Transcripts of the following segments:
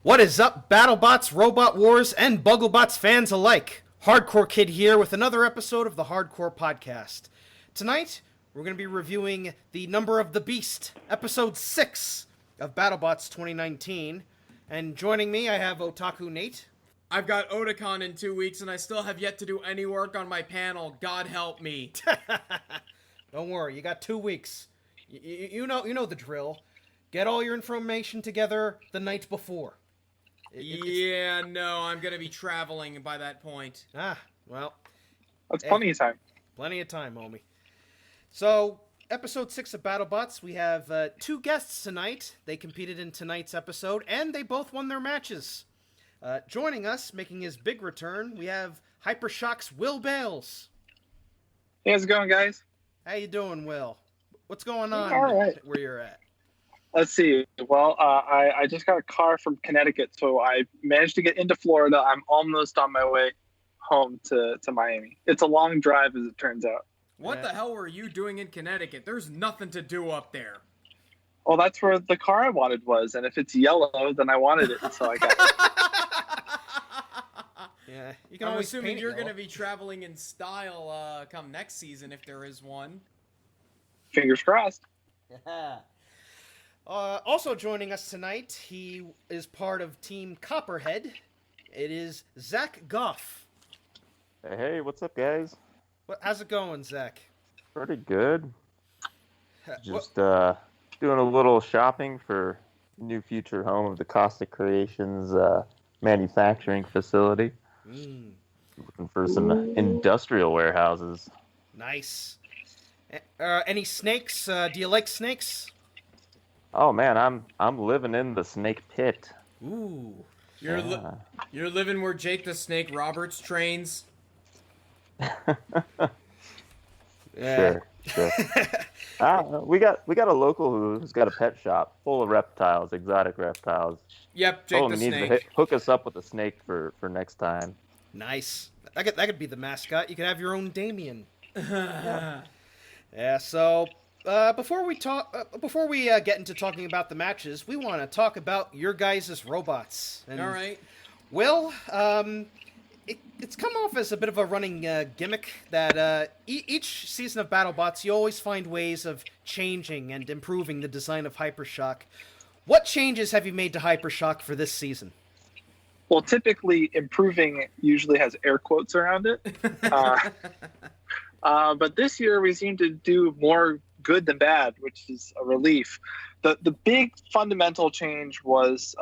What is up, BattleBots, Robot Wars, and BuggleBots fans alike? Hardcore Kid here with another episode of the Hardcore Podcast. Tonight, we're going to be reviewing the Number of the Beast, Episode 6 of BattleBots 2019. And joining me, I have Otaku Nate. I've got Otakon in 2 weeks, and I still have yet to do any work on my panel. God help me. Don't worry, you got 2 weeks. You know the drill. Get all your information together the night before. No, I'm going to be traveling by that point. Well. That's plenty of time. Plenty of time, homie. So, episode 6 of BattleBots, we have 2 guests tonight. They competed in tonight's episode, and they both won their matches. Joining us, making his big return, we have Hypershock's Will Bales. Hey, how's it going, guys? How you doing, Will? What's going on where you're at? Let's see. Well, I just got a car from Connecticut, so I managed to get into Florida. I'm almost on my way home to Miami. It's a long drive, as it turns out. What the hell were you doing in Connecticut? There's nothing to do up there. Well, that's where the car I wanted was, and if it's yellow, then I wanted it, so I got it. Yeah, you I'm assuming you're going to be traveling in style come next season, if there is one. Fingers crossed. Also joining us tonight, he is part of Team Copperhead. It is Zach Goff. Hey, what's up, guys? How's it going, Zach? Pretty good. Just doing a little shopping for new future home of the Caustic Creations manufacturing facility. Looking for some industrial warehouses. Nice. Any snakes? Do you like snakes? Oh man, I'm living in the snake pit. Ooh. You're living where Jake the Snake Roberts trains. Sure. We got a local who's got a pet shop full of reptiles, exotic reptiles. Yep, Jake the Snake. Needs to hook us up with a snake for next time. Nice. That could be the mascot. You could have your own Damien. Yeah. So before we get into talking about the matches, we want to talk about your guys' robots. And, all right. Will, it's come off as a bit of a running gimmick that each season of BattleBots, you always find ways of changing and improving the design of Hypershock. What changes have you made to Hypershock for this season? Well, typically, improving usually has air quotes around it. But this year, we seem to do more good than bad, which is a relief. The big fundamental change was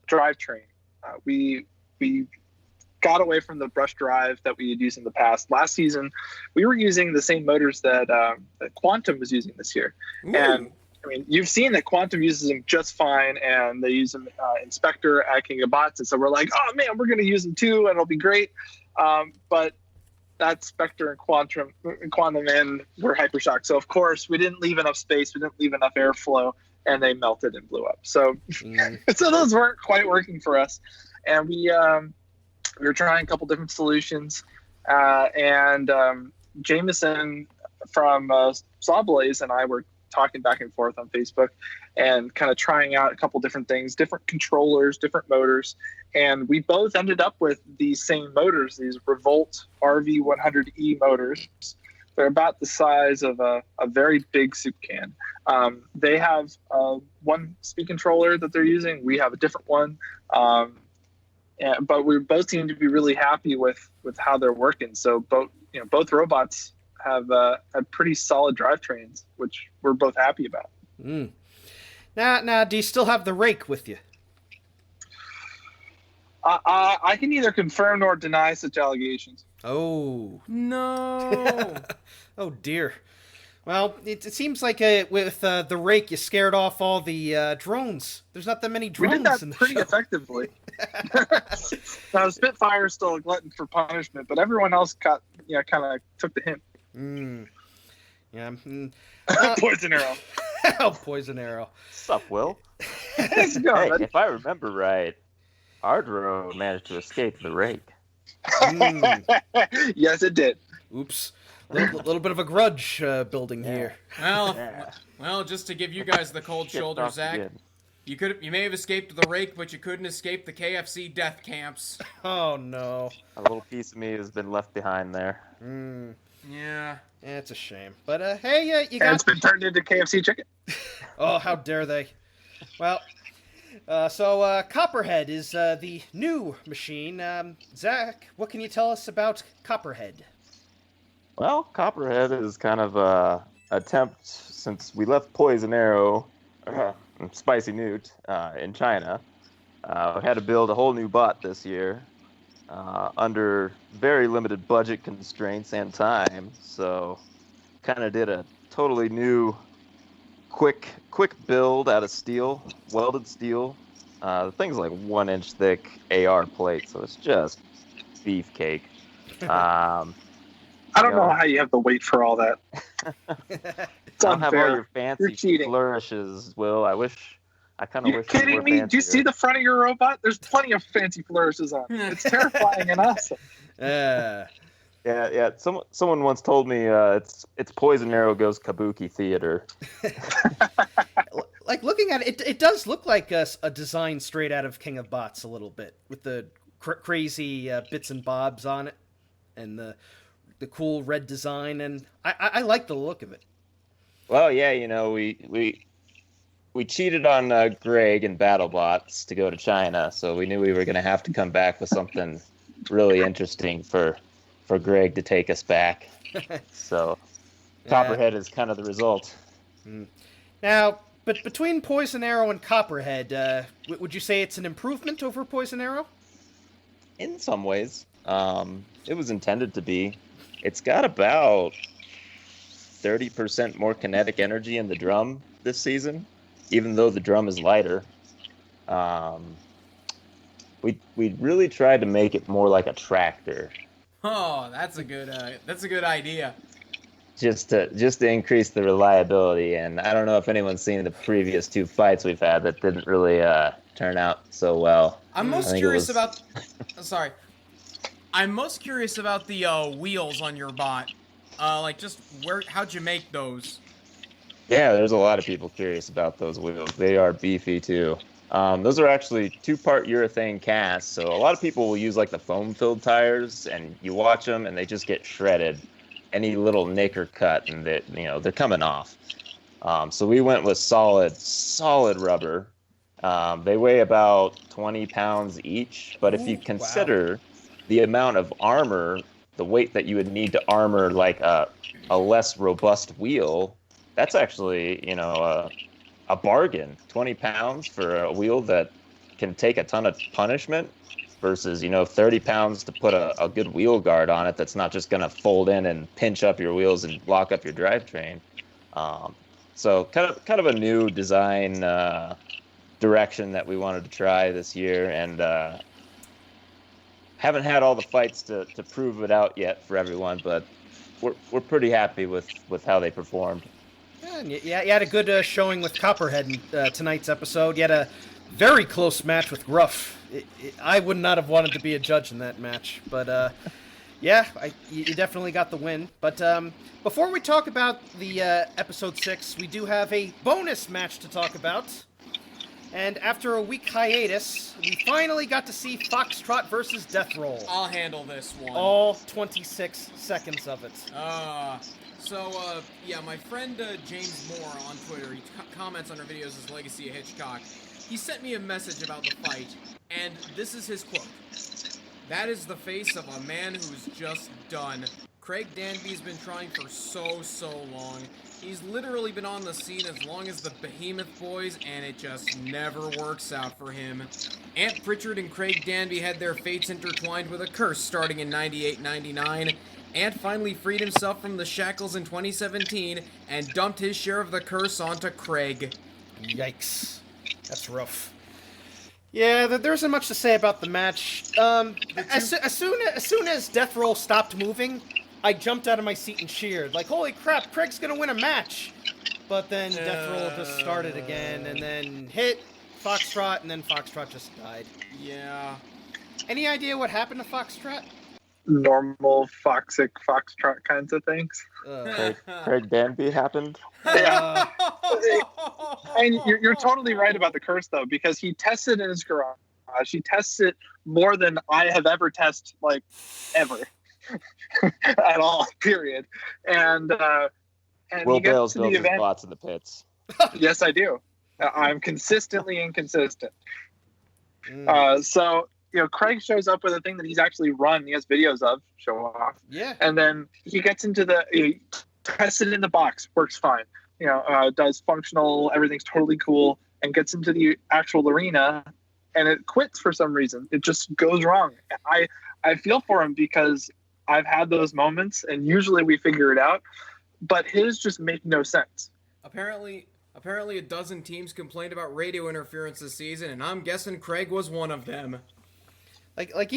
drivetrain. We got away from the brush drive that we had used in the past. Last season, we were using the same motors that Quantum was using this year. Ooh. And I mean, you've seen that Quantum uses them just fine, and they use them Inspector at King of Bots, and so we're like, oh man, we're going to use them too, and it'll be great. But that's Spectre and Quantum and we're Hypershock. So of course, we didn't leave enough space, we didn't leave enough airflow, and they melted and blew up. So, so those weren't quite working for us, and we were trying a couple different solutions, and Jameson from Sawblaze and I were talking back and forth on Facebook and kind of trying out a couple different things, different controllers, different motors. And we both ended up with these same motors, these Revolt RV100E motors. They're about the size of a very big soup can. They have one speed controller that they're using. We have a different one. But we both seem to be really happy with how they're working. So both robots have pretty solid drivetrains, which we're both happy about. Now, do you still have the rake with you? I can neither confirm nor deny such allegations. Oh. No. Oh, dear. Well, it seems like with the rake, you scared off all the drones. There's not that many drones we did that in the pretty show. Effectively. Now, Spitfire's still a glutton for punishment, but everyone else kind of took the hint. Yeah. Poison arrow. Oh, poison arrow. What's up, Will? How's it going, buddy? If I remember right, Hydra managed to escape the rake. Yes, it did. Oops. Little bit of a grudge building here. Well, just to give you guys the cold shoulder, Zach. You may have escaped the rake, but you couldn't escape the KFC death camps. Oh no. A little piece of me has been left behind there. Yeah. It's a shame. But hey, you And got. it's been turned into KFC chicken. Oh, how dare they? Well, so Copperhead is the new machine. Zach, what can you tell us about Copperhead? Well, Copperhead is kind of a attempt since we left Poison Arrow, Spicy Newt, in China. We had to build a whole new bot this year under very limited budget constraints and time. So, kind of did a totally new, quick build out of steel, welded steel. The thing's like 1 inch thick AR plate, so it's just beefcake. I don't know how you have to wait for all that. It's I don't have all unfair. your You're fancy cheating. flourishes, Will. I kind of You're wish they kidding were me? Do you see fancier. the front of your robot? There's plenty of fancy flourishes on it. It's terrifying and awesome. Yeah. Someone once told me it's Poison Arrow goes Kabuki theater. Like looking at it, it does look like a design straight out of King of Bots a little bit, with the crazy bits and bobs on it, and the cool red design, and I like the look of it. Well, yeah, we cheated on Greg and BattleBots to go to China, so we knew we were going to have to come back with something really interesting for Greg to take us back. So Copperhead is kind of the result. Now, but between Poison Arrow and Copperhead, would you say it's an improvement over Poison Arrow? In some ways, it was intended to be. It's got about 30% more kinetic energy in the drum this season, even though the drum is lighter. We really tried to make it more like a tractor, Oh, that's a good idea. just to increase the reliability. And I don't know if anyone's seen the previous 2 fights we've had that didn't really turn out so well. I'm most think it curious was- about. Sorry. I'm most curious about the wheels on your bot. Like, just how'd you make those? Yeah, there's a lot of people curious about those wheels. They are beefy too. Those are actually 2-part urethane casts, so a lot of people will use like the foam-filled tires, and you watch them and they just get shredded. Any little nick or cut, and they're coming off. So we went with solid rubber. They weigh about 20 pounds each, but if you consider the amount of armor, the weight that you would need to armor like a less robust wheel, that's actually, a bargain. 20 pounds for a wheel that can take a ton of punishment versus, 30 pounds to put a good wheel guard on it that's not just going to fold in and pinch up your wheels and lock up your drivetrain. So kind of a new design direction that we wanted to try this year, and haven't had all the fights to prove it out yet for everyone, but we're pretty happy with how they performed. Yeah, you had a good showing with Copperhead in tonight's episode. You had a very close match with Gruff. I would not have wanted to be a judge in that match, but you definitely got the win. But before we talk about the episode 6, we do have a bonus match to talk about. And after a week hiatus, we finally got to see Foxtrot versus Death Roll. I'll handle this one. All 26 seconds of it. Yeah, my friend James Moore on Twitter, he comments on our videos as Legacy of Hitchcock. He sent me a message about the fight, and this is his quote. "That is the face of a man who's just done. Craig Danby's been trying for so long. He's literally been on the scene as long as the Behemoth Boys, and it just never works out for him. Ant Pritchard and Craig Danby had their fates intertwined with a curse starting in 98-99. Ant finally freed himself from the shackles in 2017 and dumped his share of the curse onto Craig." Yikes. That's rough. Yeah, there isn't much to say about the match. As soon as Death Roll stopped moving, I jumped out of my seat and cheered. Like, holy crap, Craig's gonna win a match! But then Death Roll just started again, and then hit Foxtrot, and then Foxtrot just died. Yeah. Any idea what happened to Foxtrot? normal foxtrot kinds of things. Craig Danby happened. Yeah. And you're totally right about the curse, though, because he tests it in his garage. He tests it more than I have ever tested, like, ever. At all, period. And Will he gets Bales to builds the his event. bots in the pits. Yes, I do. I'm consistently inconsistent. So, Craig shows up with a thing that he's actually run. He has videos of, show off. Yeah. And then he gets into he tests it in the box, works fine. Does functional, everything's totally cool, and gets into the actual arena, and it quits for some reason. It just goes wrong. I feel for him because I've had those moments, and usually we figure it out, but his just make no sense. Apparently a dozen teams complained about radio interference this season, and I'm guessing Craig was one of them. Like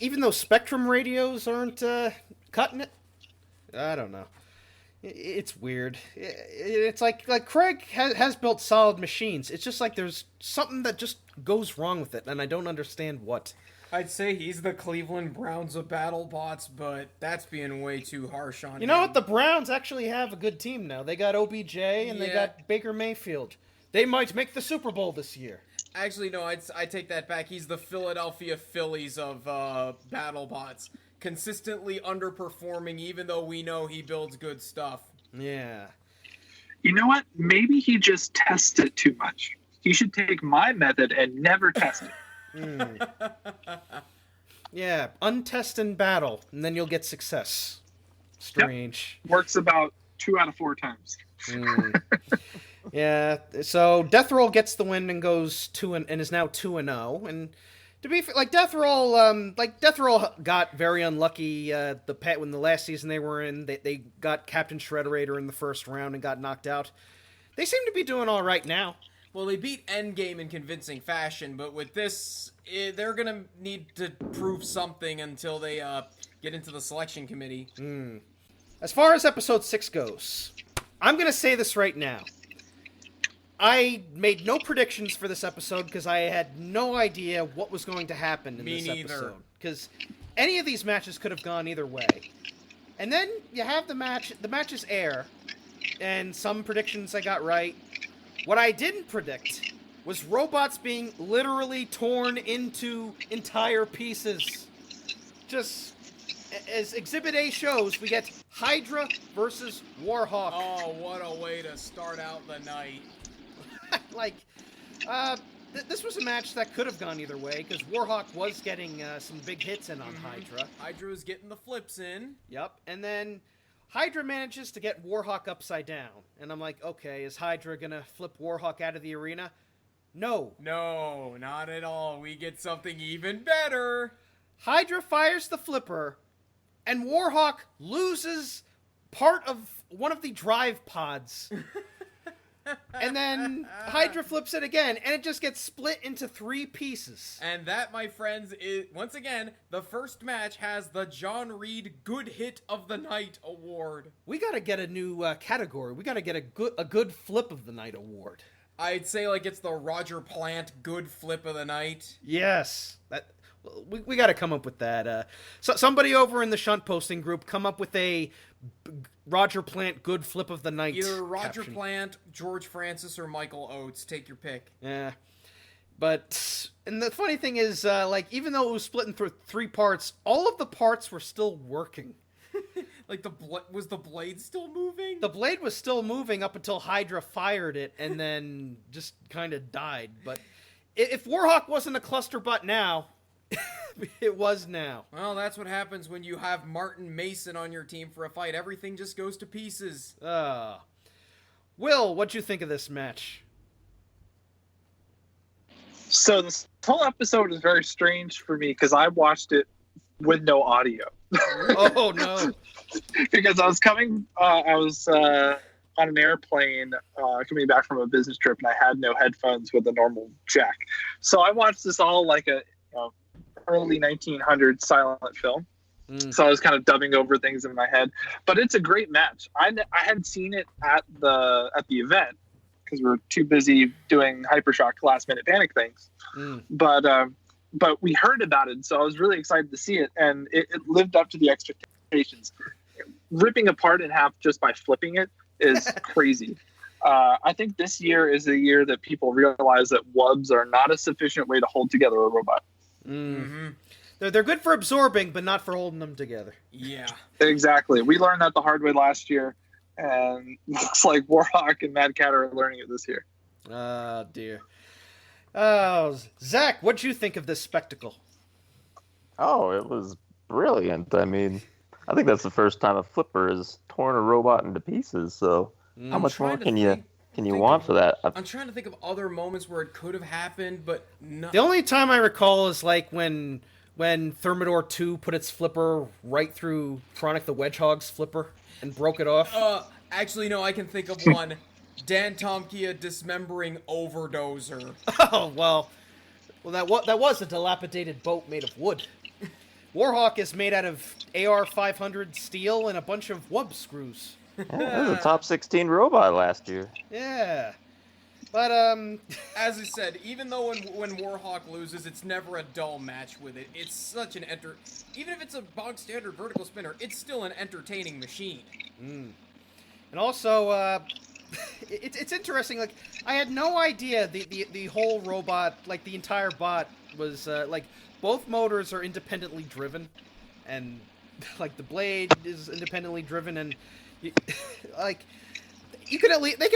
even though Spectrum radios aren't cutting it, I don't know. It's weird. It's like Craig has built solid machines. It's just like there's something that just goes wrong with it, and I don't understand what. I'd say he's the Cleveland Browns of BattleBots, but that's being way too harsh on him. You know what? The Browns actually have a good team now. They got OBJ and they got Baker Mayfield. They might make the Super Bowl this year. Actually, no, I take that back. He's the Philadelphia Phillies of BattleBots. Consistently underperforming, even though we know he builds good stuff. Yeah. You know what? Maybe he just tests it too much. He should take my method and never test it. Yeah, untest and battle, and then you'll get success. Strange. Yep. Works about 2 out of 4 times. Yeah, so Death Roll gets the win and goes and is now 2-0. And to be fair, Death Roll got very unlucky. When the last season they were in, they got Captain Shredderator in the first round and got knocked out. They seem to be doing all right now. Well, they beat Endgame in convincing fashion, but with this, they're going to need to prove something until they get into the selection committee. As far as episode 6 goes, I'm going to say this right now. I made no predictions for this episode because I had no idea what was going to happen in this episode. Because any of these matches could have gone either way. And then you have the matches air, and some predictions I got right. What I didn't predict was robots being literally torn into entire pieces. Just, as Exhibit A shows, we get Hydra versus Warhawk. Oh, what a way to start out the night. This was a match that could have gone either way, because Warhawk was getting some big hits in on Hydra. Hydra was getting the flips in. Yep, and then Hydra manages to get Warhawk upside down. And I'm like, okay, is Hydra gonna flip Warhawk out of the arena? No. No, not at all. We get something even better. Hydra fires the flipper, and Warhawk loses part of one of the drive pods. And then Hydra flips it again, and it just gets split into 3 pieces. And that, my friends, is, once again, the first match has the John Reed Good Hit of the Night award. We gotta get a new category. We gotta get a good flip of the night award. I'd say it's the Roger Plant Good Flip of the Night. Yes. We got to come up with that. So somebody over in the Shunt Posting group come up with a Roger Plant Good Flip of the Night. Either Roger caption. Plant, George Francis, or Michael Oates. Take your pick. Yeah. But, and the funny thing is, even though it was split into 3 parts, all of the parts were still working. Was the blade still moving? The blade was still moving up until Hydra fired it and then just kind of died. But if Warhawk wasn't a clusterbot now, it was now. Well, that's what happens when you have Martin Mason on your team for a fight. Everything just goes to pieces. Will, what'd you think of this match? So this whole episode is very strange for me because I watched it with no audio. Oh, no. Because I was on an airplane coming back from a business trip, and I had no headphones with a normal jack. So I watched this all like a early 1900s silent film. So I was kind of dubbing over things in my head. But it's a great match. I hadn't seen it at the event because we were too busy doing Hypershock last minute panic things. But but we heard about it, so I was really excited to see it, and it lived up to the expectations. Ripping apart in half just by flipping it is crazy. I think this year is a year that people realize that wubs are not a sufficient way to hold together a robot. Mm-hmm. They're good for absorbing, but not for holding them together. Yeah. Exactly. We learned that the hard way last year, and looks like Warhawk and Mad Cat are learning it this year. Oh, dear. Oh, Zach, what'd you think of this spectacle? Oh, it was brilliant. I mean, I think that's the first time a flipper has torn a robot into pieces. So, how much more can you want for that? I'm trying to think of other moments where it could have happened, but no. The only time I recall is like when Thermidor 2 put its flipper right through Chronic the Hedgehog's flipper and broke it off. Actually, no, I can think of one. Dan Tomkia dismembering Overdozer. Oh, well, that was a dilapidated boat made of wood. Warhawk is made out of AR-500 steel and a bunch of wub screws. Yeah, that was a top 16 robot last year. Yeah. But, as I said, even though when Warhawk loses, it's never a dull match with it. It's such an even if it's a bog standard vertical spinner, it's still an entertaining machine. And also, it's interesting, like, I had no idea the whole robot, like, the entire bot was, like, both motors are independently driven, and, like, the blade is independently driven, and, like, they could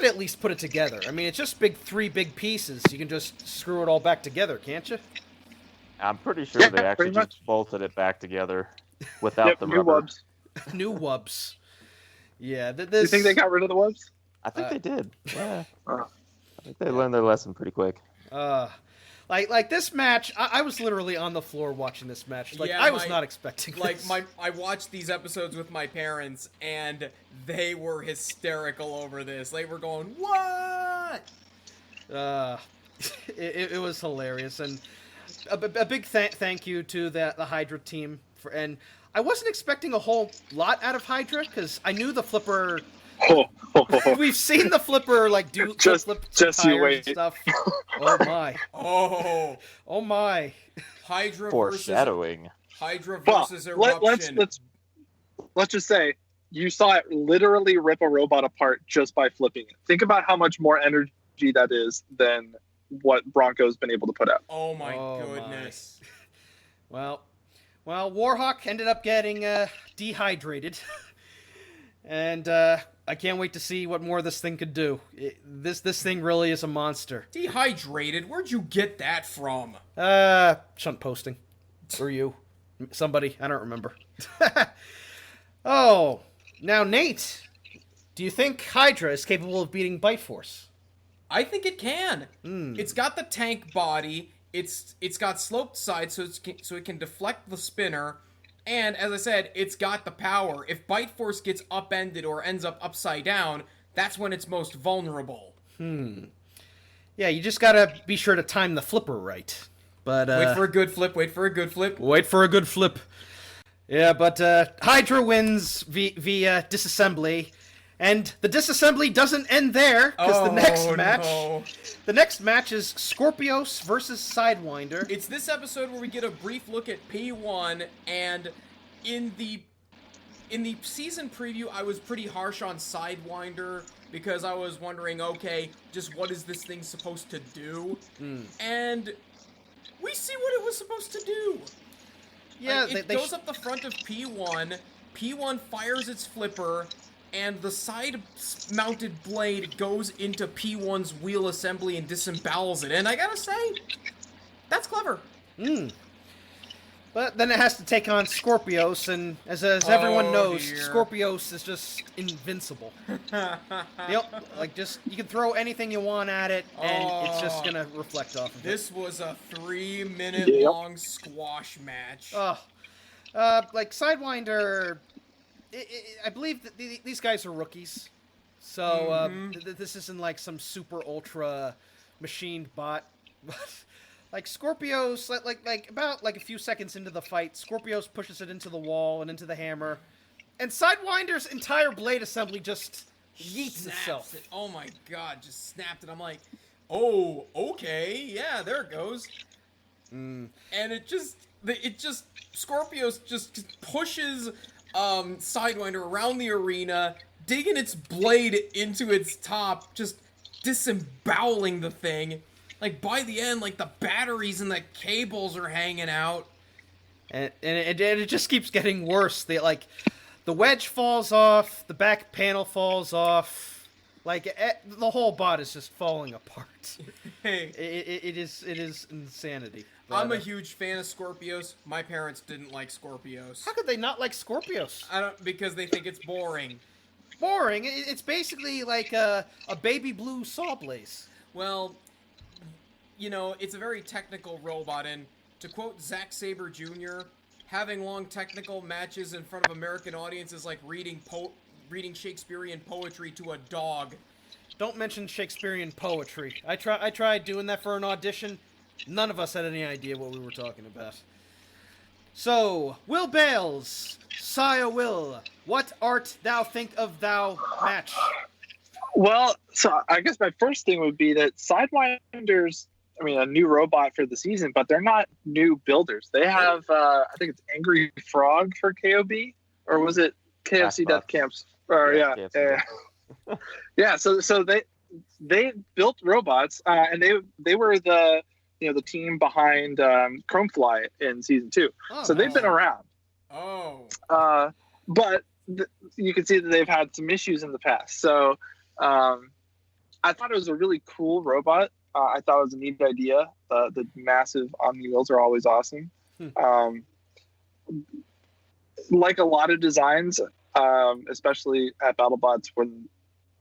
at least put it together. I mean, it's just three big pieces. You can just screw it all back together, can't you? I'm pretty sure they actually just bolted it back together without the new rubber. wubs. New wubs. Yeah. Do you think they got rid of the wubs? I think they did. Yeah. I think they learned their lesson pretty quick. Like this match, I was literally on the floor watching this match. Like, yeah, I was not expecting this. I watched these episodes with my parents, and they were hysterical over this. They were going, "What?" It was hilarious, and a big thank you to the Hydra team and I wasn't expecting a whole lot out of Hydra because I knew the flipper. We've seen the flipper like do flip just you wait. And stuff. Oh my! Oh my! Hydra foreshadowing. Hydra versus Eruption. Let's just say you saw it literally rip a robot apart just by flipping it. Think about how much more energy that is than what Bronco's been able to put out. Oh my goodness! Well, Warhawk ended up getting dehydrated. And I can't wait to see what more this thing could do. This thing really is a monster. Dehydrated? Where'd you get that from? Shunt posting. Or you. Somebody. I don't remember. Oh. Now, Nate. Do you think Hydra is capable of beating Bite Force? I think it can. It's got the tank body. It's got sloped sides so it can deflect the spinner. And, as I said, it's got the power. If Bite Force gets upended or ends up upside down, that's when it's most vulnerable. Yeah, you just gotta be sure to time the flipper right. But wait for a good flip. Yeah, but Hydra wins via disassembly. And the disassembly doesn't end there, because the next match is Scorpios versus Sidewinder. It's this episode where we get a brief look at P1, and in the season preview, I was pretty harsh on Sidewinder, because I was wondering, okay, just what is this thing supposed to do? And we see what it was supposed to do. Yeah, it goes up the front of P1, P1 fires its flipper, and the side-mounted blade goes into P1's wheel assembly and disembowels it. And I gotta say, that's clever. But then it has to take on Scorpios, and as everyone knows, Scorpios is just invincible. You can throw anything you want at it, and it's just gonna reflect off of it. This was a 3-minute-long squash match. Like Sidewinder. I believe that these guys are rookies, so this isn't like some super ultra machined bot. Like Scorpios, like about like a few seconds into the fight, Scorpios pushes it into the wall and into the hammer, and Sidewinder's entire blade assembly just yeets itself. Oh my god, just snapped it. I'm like, oh, okay, yeah, there it goes. And it just Scorpios just pushes Sidewinder around the arena, digging its blade into its top, just disemboweling the thing. Like, by the end, like, the batteries and the cables are hanging out. And it just keeps getting worse. The wedge falls off, the back panel falls off. Like, the whole bot is just falling apart. Hey. It is insanity. I'm a huge fan of Scorpios. My parents didn't like Scorpios. How could they not like Scorpios? Because they think it's boring. Boring? It's basically like a baby blue saw blaze. Well, you know, it's a very technical robot, and to quote Zack Sabre Jr., having long technical matches in front of American audiences like reading Shakespearean poetry to a dog. Don't mention Shakespearean poetry. I tried doing that for an audition. None of us had any idea what we were talking about. So, Will Bales, Sire Will, what art thou think of thou match? Well, so I guess my first thing would be that Sidewinder's, a new robot for the season, but they're not new builders. They have, I think it's Angry Frog for KOB, or was it KFC Death Camps? Or yeah. So they built robots, and they were the team behind Chromefly in season 2. So they've been around. But you can see that they've had some issues in the past. So I thought it was a really cool robot. I thought it was a neat idea. The massive Omni wheels are always awesome. Like a lot of designs, especially at BattleBots when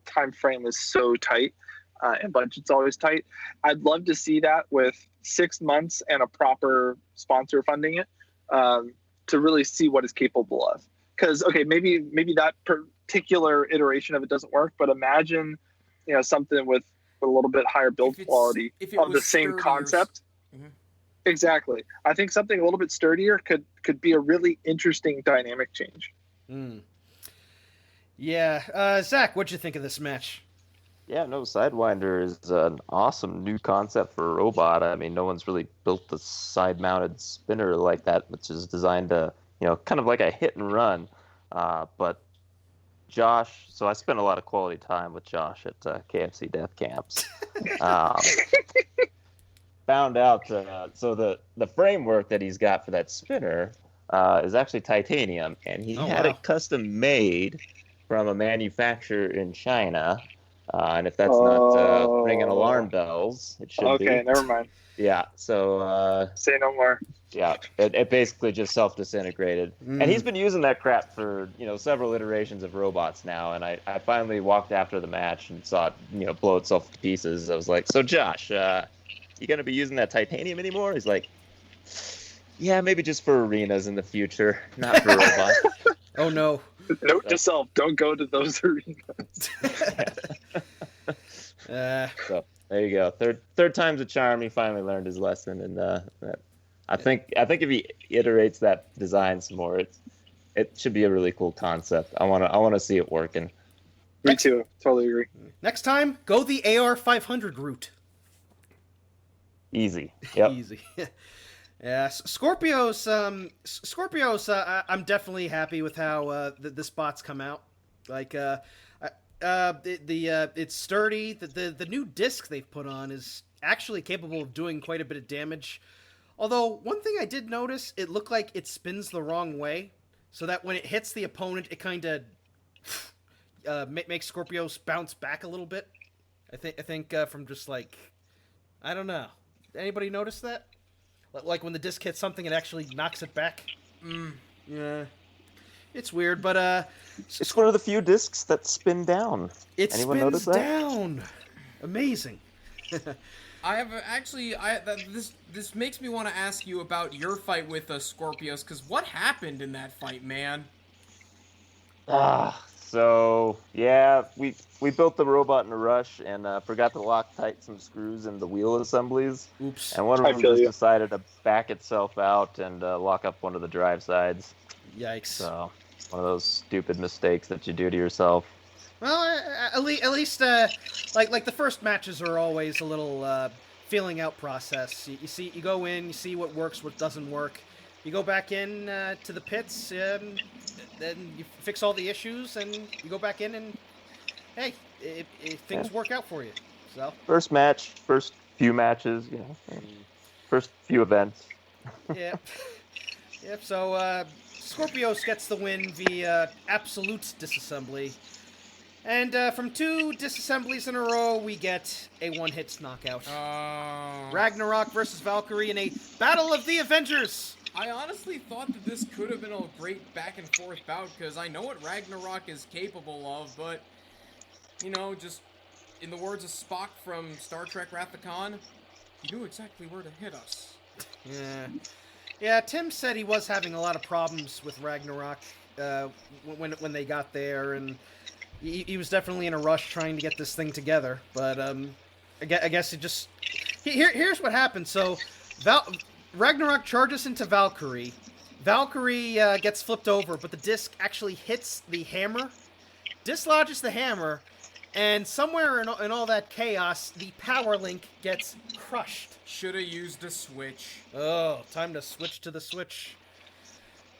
time frame is so tight and budget's always tight, I'd love to see that with 6 months and a proper sponsor funding it to really see what it's capable of. Because, okay, maybe that particular iteration of it doesn't work, but imagine something with a little bit higher build quality of the same concept. Exactly. I think something a little bit sturdier could be a really interesting dynamic change. Yeah. Zach, what'd you think of this match? Yeah, no, Sidewinder is an awesome new concept for a robot. I mean, no one's really built the side-mounted spinner like that, which is designed to, kind of like a hit and run. But Josh, so I spent a lot of quality time with Josh at KFC Death Camps. Found out, so the framework that he's got for that spinner is actually titanium, and he had it custom made from a manufacturer in China. And if that's not ringing alarm bells, it should be. Okay, never mind. Yeah, so... say no more. Yeah, it basically just self-disintegrated. And he's been using that crap for, several iterations of robots now, and I finally walked after the match and saw it, blow itself to pieces. I was like, so Josh, you going to be using that titanium anymore? He's like, yeah, maybe just for arenas in the future, not for robots. Oh, no. Note to self, don't go to those arenas. So there you go. Third time's a charm. He finally learned his lesson, and I think if he iterates that design some more, it should be a really cool concept. I wanna see it working. Me too. Totally agree. Next time, go the AR500 route. Easy. Yep. Easy. Yeah, Scorpios. I'm definitely happy with how this bot's come out. Like, it's sturdy. The new disc they've put on is actually capable of doing quite a bit of damage. Although one thing I did notice, it looked like it spins the wrong way, so that when it hits the opponent, it kind of makes Scorpios bounce back a little bit. I think from just like, I don't know. Anybody notice that? Like when the disc hits something, it actually knocks it back. Yeah, it's weird, but it's one of the few discs that spin down. Anyone notice that? Down. Amazing. I have this makes me want to ask you about your fight with Scorpios, because what happened in that fight, man? So yeah, we built the robot in a rush and forgot to lock tight some screws in the wheel assemblies. Oops. And one of them just decided to back itself out and lock up one of the drive sides. Yikes. So one of those stupid mistakes that you do to yourself. Well, at least like the first matches are always a little feeling out process. You go in, you see what works, what doesn't work. You go back in to the pits, then you fix all the issues, and you go back in, and hey, things work out for you. So first few matches, first few events. Yep. So Scorpios gets the win via absolute disassembly. And from 2 disassemblies in a row, we get a one-hit knockout. Ragnarok versus Valkyrie in a Battle of the Avengers. I honestly thought that this could have been a great back-and-forth bout, because I know what Ragnarok is capable of, but, just in the words of Spock from Star Trek Wrath of Khan, he knew exactly where to hit us. Yeah, Tim said he was having a lot of problems with Ragnarok when they got there, and he was definitely in a rush trying to get this thing together. But I guess it just... Here's what happened. So Ragnarok charges into Valkyrie. Valkyrie gets flipped over, but the disc actually hits the hammer, dislodges the hammer, and somewhere in all that chaos, the power link gets crushed. Should have used a switch. Oh, time to switch to the switch.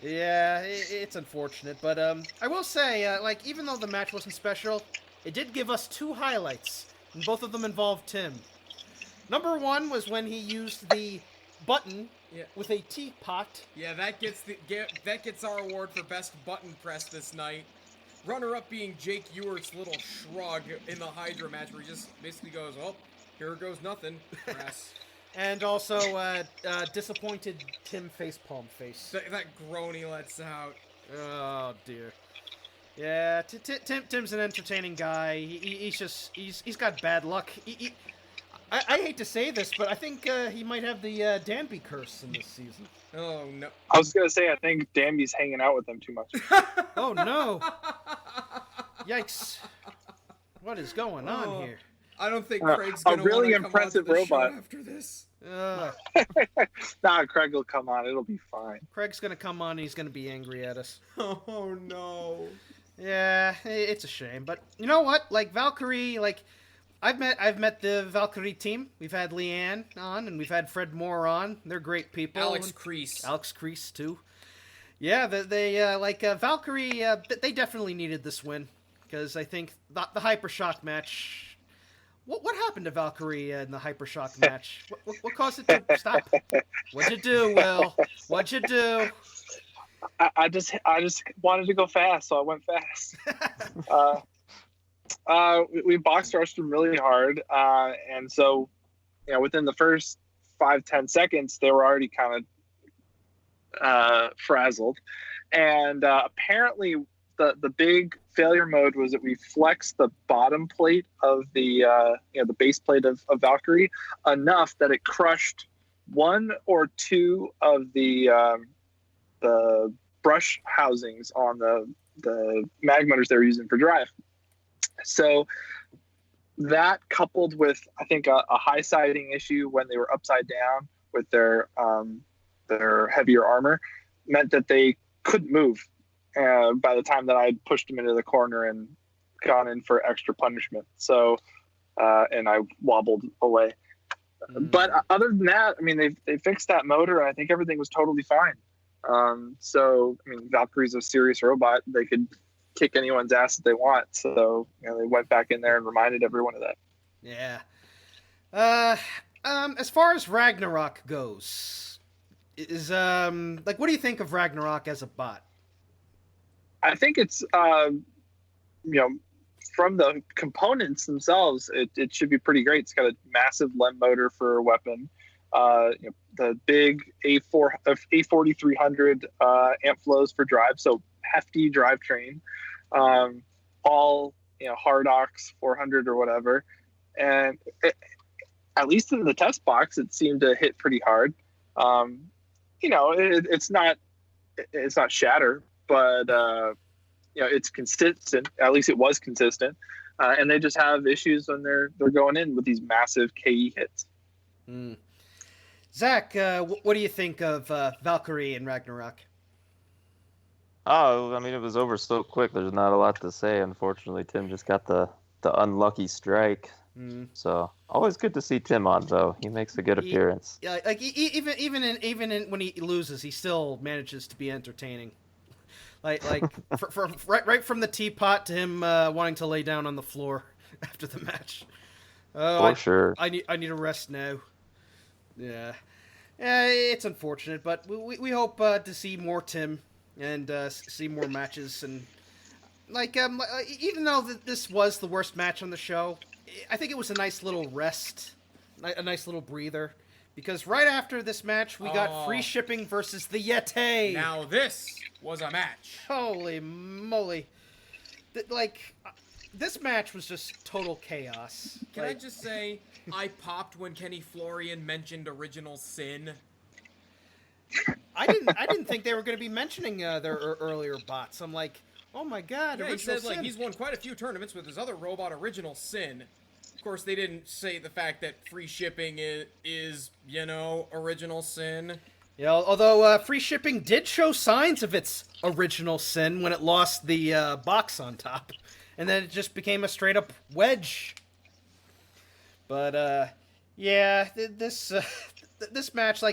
Yeah, it's unfortunate, but I will say, even though the match wasn't special, it did give us 2 highlights, and both of them involved Tim. Number 1 was when he used the button with a teapot. Yeah, that gets our award for best button press this night. Runner-up being Jake Ewert's little shrug in the Hydra match, where he just basically goes, "Oh, here goes nothing." Press. And also, disappointed Tim facepalm face. That groan he lets out. Oh dear. Yeah, Tim's an entertaining guy. He's got bad luck. I hate to say this, but I think he might have the Danby curse in this season. Oh no! I was gonna say I think Danby's hanging out with them too much. Oh no! Yikes! What is going on here? I don't think Craig's gonna a really come impressive on to the robot show after this. Nah, Craig will come on. It'll be fine. Craig's gonna come on and he's gonna be angry at us. Oh no. Yeah, it's a shame, but you know what? Like Valkyrie, I've met the Valkyrie team. We've had Leanne on, and we've had Fred Moore on. They're great people. Alex Kreese too. Yeah, they Valkyrie. They definitely needed this win, because I think the Hypershock match. What happened to Valkyrie in the Hypershock match? What caused it to stop? What'd you do, Will? What'd you do? I just wanted to go fast, so I went fast. We box rushed them really hard, and so within the first 5-10 seconds, they were already kind of frazzled, and apparently the big failure mode was that we flexed the bottom plate of the base plate of Valkyrie enough that it crushed 1 or 2 of the brush housings on the mag motors they were using for drive. So that, coupled with I think a high siding issue when they were upside down with their heavier armor, meant that they couldn't move by the time that I pushed them into the corner and gone in for extra punishment. So and I wobbled away. But other than that, I mean, they fixed that motor, and I think everything was totally fine. So I mean, Valkyrie's a serious robot. They could kick anyone's ass that they want. So they went back in there and reminded everyone of that. Yeah. As far as Ragnarok goes, what do you think of Ragnarok as a bot? I think it's from the components themselves, it should be pretty great. It's got a massive LEM motor for a weapon. The big A4300 amp flows for drive, so hefty drivetrain. All Hardox 400 or whatever, and at least in the test box, it seemed to hit pretty hard. It's not shatter, but it's consistent. At least it was consistent, and they just have issues when they're going in with these massive KE hits. Zach, what do you think of Valkyrie and Ragnarok? Oh, I mean, it was over so quick. There's not a lot to say. Unfortunately, Tim just got the unlucky strike. So always good to see Tim on, though. He makes a good appearance. Yeah, like even when he loses, he still manages to be entertaining. Like right from the teapot to him wanting to lay down on the floor after the match. For sure. I need a rest now. Yeah, it's unfortunate, but we hope to see more Tim and see more matches. And even though this was the worst match on the show, I think it was a nice little rest, a nice little breather. Because right after this match, we got free shipping versus the Yeti. Now this was a match. Holy moly. This match was just total chaos. Can I just say, I popped when Kenny Florian mentioned Original Sin. I didn't think they were going to be mentioning their earlier bots. I'm like, oh my god, Yeah, Original he said Sin. he's won quite a few tournaments with his other robot, Original Sin. Of course, they didn't say the fact that free shipping is Original Sin. Yeah, although free shipping did show signs of its Original Sin when it lost the box on top. And then it just became a straight-up wedge. But, this match,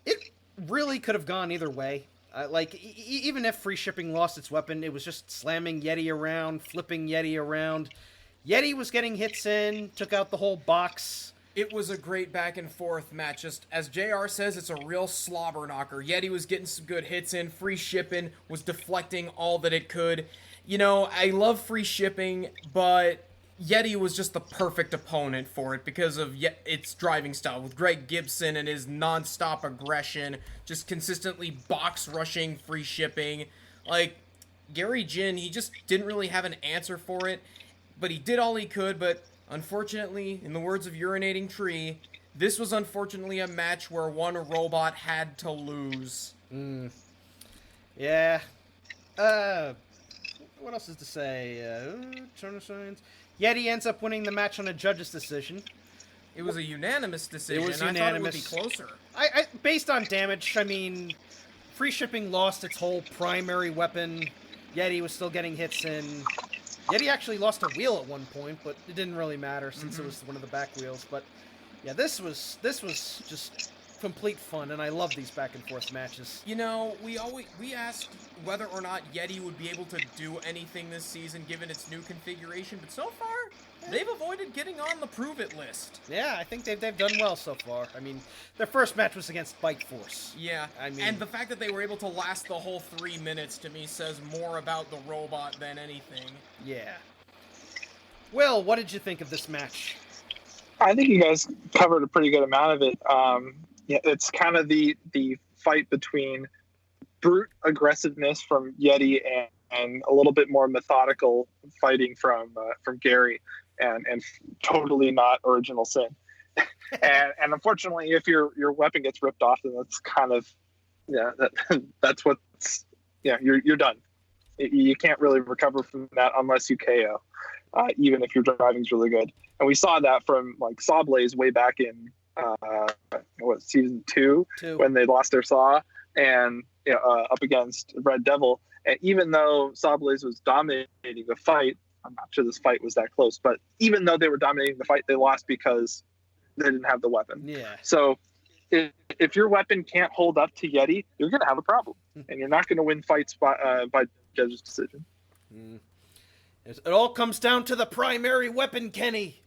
it really could have gone either way. Even if free shipping lost its weapon, it was just slamming Yeti around, flipping Yeti around. Yeti was getting hits in, took out the whole box. It was a great back-and-forth match. Just, as JR says, it's a real slobber knocker. Yeti was getting some good hits in. Free shipping was deflecting all that it could. I love free shipping, but Yeti was just the perfect opponent for it because of its driving style. With Greg Gibson and his non-stop aggression, just consistently box-rushing free shipping. Gary Jin, he just didn't really have an answer for it, but he did all he could, but unfortunately, in the words of Urinating Tree, this was unfortunately a match where one robot had to lose. Yeah. What else is to say? Turner signs. Yeti ends up winning the match on a judge's decision. It was a unanimous decision. It was unanimous. I thought it would be closer. Based on damage, free shipping lost its whole primary weapon. Yeti was still getting hits in. Yeti actually lost a wheel at one point, but it didn't really matter since it was one of the back wheels. But yeah, this was just complete fun, and I love these back and forth matches. We asked whether or not Yeti would be able to do anything this season given its new configuration, but so far they've avoided getting on the prove it list. Yeah, I think they've done well so far. Their first match was against Bike Force. Yeah, and the fact that they were able to last the whole 3 minutes to me says more about the robot than anything. Yeah. Will, what did you think of this match? I think you guys covered a pretty good amount of it. It's kind of the fight between brute aggressiveness from Yeti and a little bit more methodical fighting from Gary, and totally not Original Sin. and unfortunately, if your weapon gets ripped off, then that's kind of that's what's you're done. You can't really recover from that unless you KO, even if your driving's really good. And we saw that from Sawblaze way back in season 2 when they lost their saw and up against Red Devil. And even though Sawblaze was dominating the fight, I'm not sure this fight was that close, but even though they were dominating the fight, they lost because they didn't have the weapon. Yeah. So if your weapon can't hold up to Yeti, you're going to have a problem, and you're not going to win fights by judge's decision. It all comes down to the primary weapon, Kenny.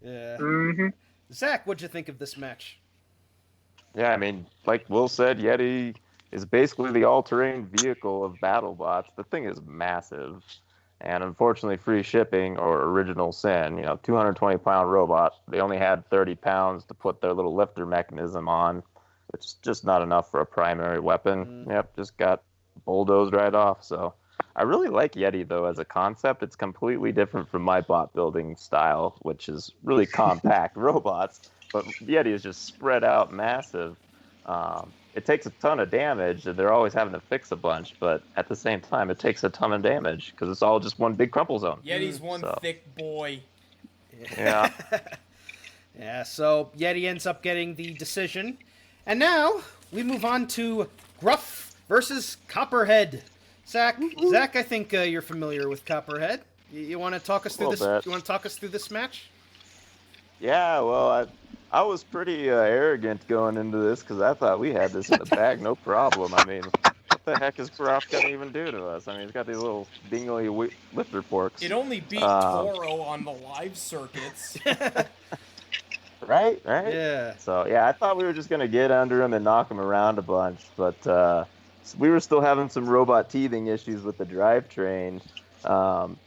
Yeah. Zach, what'd you think of this match? Yeah, like Will said, Yeti is basically the all-terrain vehicle of BattleBots. The thing is massive. And unfortunately, free shipping or Original Sin, 220-pound robot, they only had 30 pounds to put their little lifter mechanism on, which is just not enough for a primary weapon. Yep, just got bulldozed right off. So I really like Yeti, though, as a concept. It's completely different from my bot building style, which is really compact robots. But Yeti is just spread out massive. It takes a ton of damage, and they're always having to fix a bunch, but at the same time, it takes a ton of damage, because it's all just one big crumple zone. Yeti's one thick boy. Yeah. Yeah, so Yeti ends up getting the decision. And now, we move on to Gruff versus Copperhead. Zach, I think you're familiar with Copperhead. You want to talk us through this? You want to talk us through this match? Yeah, well, I was pretty arrogant going into this because I thought we had this in the bag, no problem. I mean, what the heck is Goff gonna even do to us? I mean, he's got these little dingly lifter forks. It only beat Um, Toro on the live circuits. right? Yeah. So yeah, I thought we were just gonna get under him and knock him around a bunch, but we were still having some robot teething issues with the drivetrain.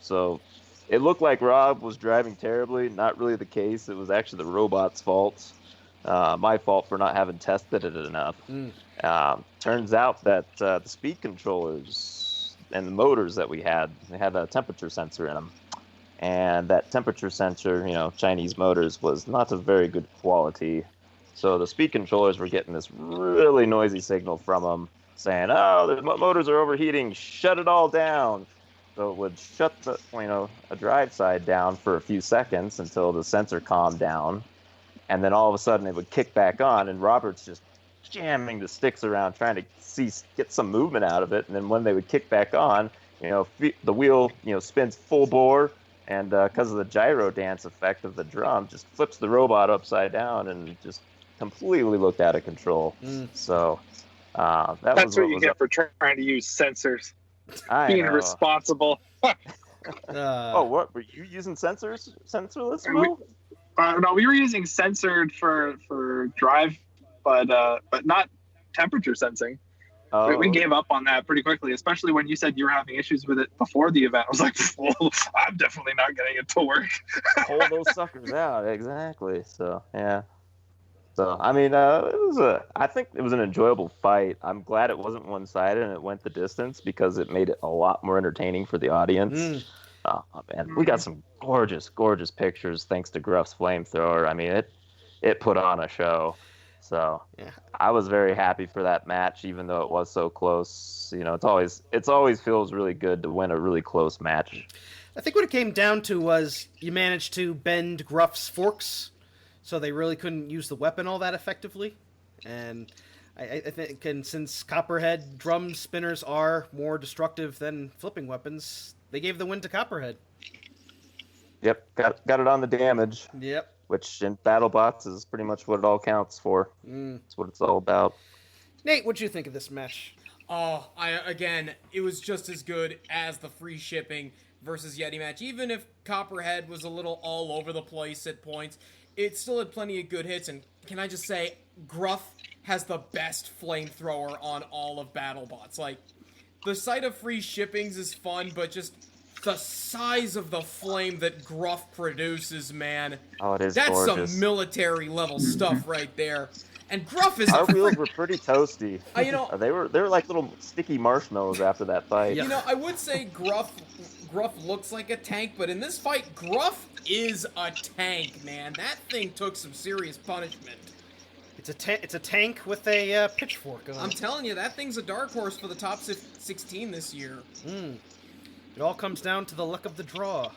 So it looked like Rob was driving terribly. Not really the case. It was actually the robot's fault. My fault for not having tested it enough. Turns out that the speed controllers and the motors that we had, they had a temperature sensor in them. And that temperature sensor, Chinese motors, was not of very good quality. So the speed controllers were getting this really noisy signal from them saying, oh, the motors are overheating, shut it all down. So it would shut a drive side down for a few seconds until the sensor calmed down. And then all of a sudden it would kick back on, and Robert's just jamming the sticks around trying to get some movement out of it. And then when they would kick back on, the wheel, spins full bore, and because of the gyro dance effect of the drum, just flips the robot upside down and just completely looked out of control. So that's what you get for trying to use sensors. Being irresponsible. What were you using? Sensorless? No, we were using censored for drive, but not temperature sensing. We gave up on that pretty quickly, especially when you said you were having issues with it before the event. I was like, well, I'm definitely not getting it to work. Pull those suckers out, exactly. So yeah. So I mean, I think it was an enjoyable fight. I'm glad it wasn't one-sided and it went the distance because it made it a lot more entertaining for the audience. Oh man, we got some gorgeous pictures thanks to Gruff's flamethrower. I mean, it put on a show. So yeah, I was very happy for that match, even though it was so close. It's always feels really good to win a really close match. I think what it came down to was you managed to bend Gruff's forks, so they really couldn't use the weapon all that effectively. And I think, and since Copperhead drum spinners are more destructive than flipping weapons, they gave the win to Copperhead. Yep, got it on the damage. Yep. Which in BattleBots is pretty much what it all counts for. That's what it's all about. Nate, what'd you think of this match? Oh, it was just as good as the free shipping versus Yeti match. Even if Copperhead was a little all over the place at points, it still had plenty of good hits. And can I just say, Gruff has the best flamethrower on all of BattleBots. Like, the sight of free shippings is fun, but just the size of the flame that Gruff produces, man. Oh, it is That's gorgeous. Some military level stuff right there. And Gruff is our wheels were pretty toasty. They were like little sticky marshmallows after that fight. I would say Gruff looks like a tank, but in this fight, Gruff is a tank, man. That thing took some serious punishment. It's a tank with a pitchfork on it. I'm telling you, that thing's a dark horse for the top 16 this year. It all comes down to the luck of the draw.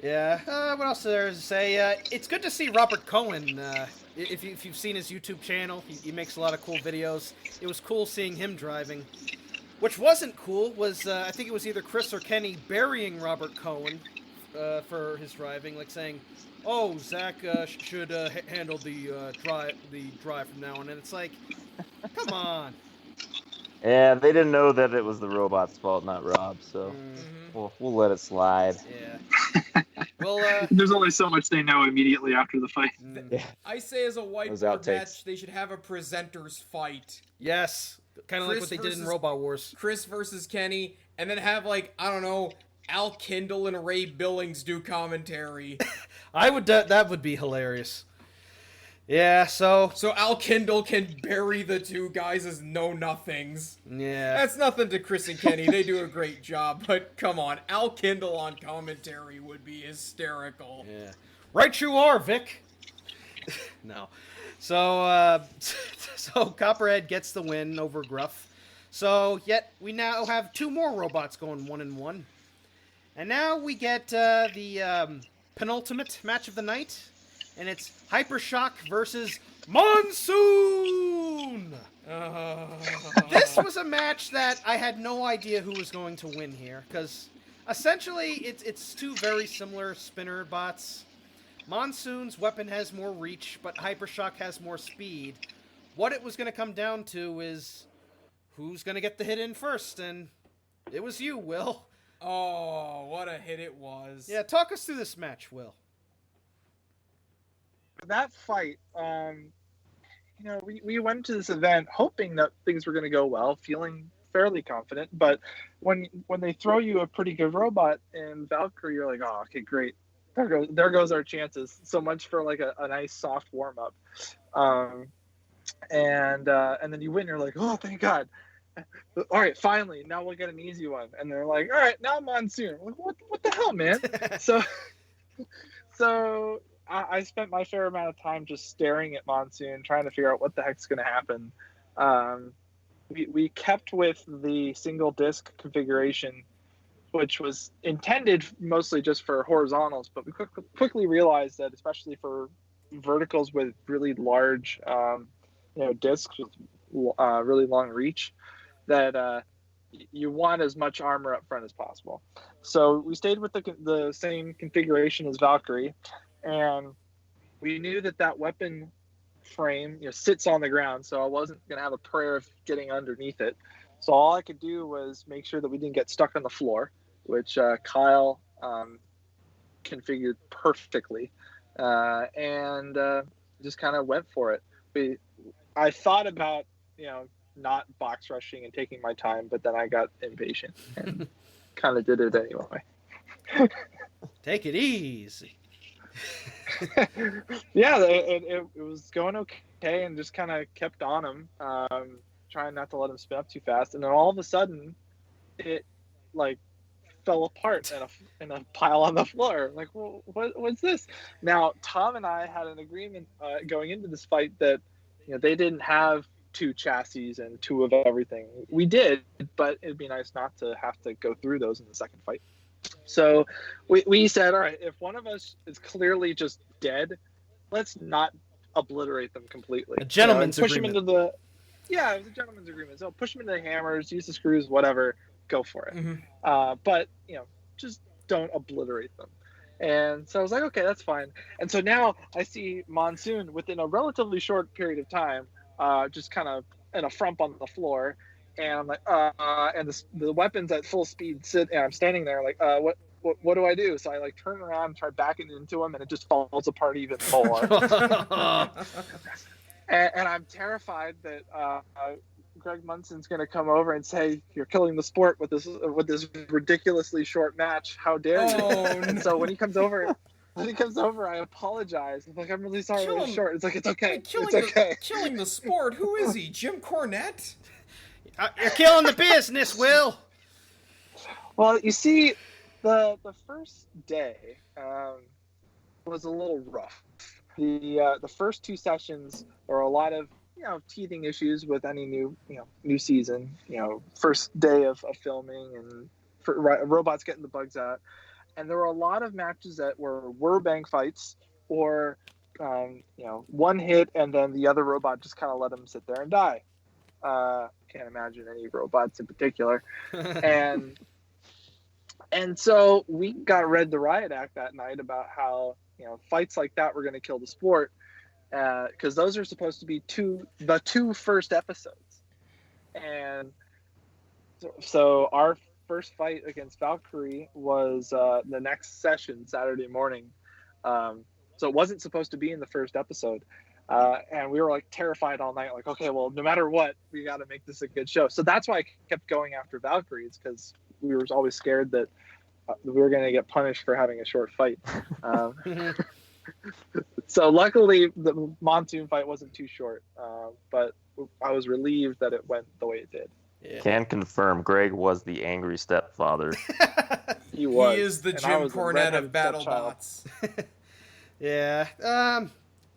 Yeah, what else is there to say? It's good to see Robert Cowan. If you've seen his YouTube channel, he makes a lot of cool videos. It was cool seeing him driving. Which wasn't cool was, I think it was either Chris or Kenny burying Robert Cowan for his driving, like saying, oh, Zach should handle the drive from now on. And it's like, come on. Yeah, they didn't know that it was the robot's fault, not Rob, so we'll let it slide. Yeah. Well, there's only so much they know immediately after the fight. I say as a whiteboard match, they should have a presenters fight. Yes, kind of like what they did in Robot Wars. Chris versus Kenny, and then have, like, I don't know, Al Kindle and Ray Billings do commentary. That would be hilarious. Yeah, so Al Kindle can bury the two guys as know-nothings. Yeah. That's nothing to Chris and Kenny. They do a great job, but come on. Al Kindle on commentary would be hysterical. Yeah. Right you are, Vic. No. So Copperhead gets the win over Gruff. So, yet we now have two more robots going 1-1. And now we get the penultimate match of the night. And it's Hypershock versus Monsoon! This was a match that I had no idea who was going to win here, because essentially it's two very similar spinner bots. Monsoon's weapon has more reach, but Hypershock has more speed. What it was going to come down to is who's going to get the hit in first, and it was you, Will. Oh, what a hit it was. Yeah, talk us through this match, Will. That fight, we went to this event hoping that things were going to go well, feeling fairly confident. But when they throw you a pretty good robot in Valkyrie, you're like, oh, okay, great. There goes our chances. So much for like a nice soft warm up, and then you win. You're like, oh, thank God. All right, finally, now we'll get an easy one. And they're like, all right, now Monsoon. I'm like, what the hell, man? so I spent my fair amount of time just staring at Monsoon, trying to figure out what the heck's going to happen. We kept with the single disc configuration, which was intended mostly just for horizontals, but we quickly realized that, especially for verticals with really large, discs with really long reach, that you want as much armor up front as possible. So we stayed with the same configuration as Valkyrie, and we knew that weapon frame sits on the ground, so I wasn't going to have a prayer of getting underneath it. So all I could do was make sure that we didn't get stuck on the floor, which Kyle configured perfectly, and just kind of went for it. I thought about not box rushing and taking my time, but then I got impatient and kind of did it anyway. Take it easy. Yeah, it was going okay, and just kind of kept on him, trying not to let him spin up too fast. And then all of a sudden, it like fell apart in a pile on the floor. Like, well, what's this? Now, Tom and I had an agreement going into this fight that they didn't have 2 chassis and 2 of everything. We did, but it'd be nice not to have to go through those in the second fight. So we said, all right, if one of us is clearly just dead, let's not obliterate them completely. A gentleman's push agreement. Them into it was a gentleman's agreement. So push them into the hammers, use the screws, whatever, go for it. Mm-hmm. But just don't obliterate them. And so I was like, okay, that's fine. And so now I see Monsoon within a relatively short period of time, just kind of in a frump on the floor, and I'm like, and the weapons at full speed sit, and I'm standing there like, what do I do? So I like turn around and try backing into him, and it just falls apart even more. and I'm terrified that Greg Munson's going to come over and say, you're killing the sport with this ridiculously short match. How dare you? And so when he comes over, I apologize. I'm like, I'm really sorry it was short. It's like, it's okay. It's okay. Killing the sport? Who is he? Jim Cornette? You're killing the business, Will. Well, you see, the first day was a little rough. The first 2 sessions were a lot of teething issues with any new season. First day of filming and robots getting the bugs out. And there were a lot of matches that were bang fights, or one hit and then the other robot just kind of let them sit there and die. Can't imagine any robots in particular. And so we got read the riot act that night about how fights like that were going to kill the sport, because those are supposed to be the 2 first episodes. And so our first fight against Valkyrie was the next session, Saturday morning. So it wasn't supposed to be in the first episode. And we were like terrified all night, like, okay, well, no matter what, we got to make this a good show. So that's why I kept going after Valkyries, because we were always scared that we were going to get punished for having a short fight. So luckily the Monsoon fight wasn't too short, but I was relieved that it went the way it did. Yeah. Can confirm Greg was the angry stepfather. He was. He is the Jim Cornette of BattleBots. Yeah.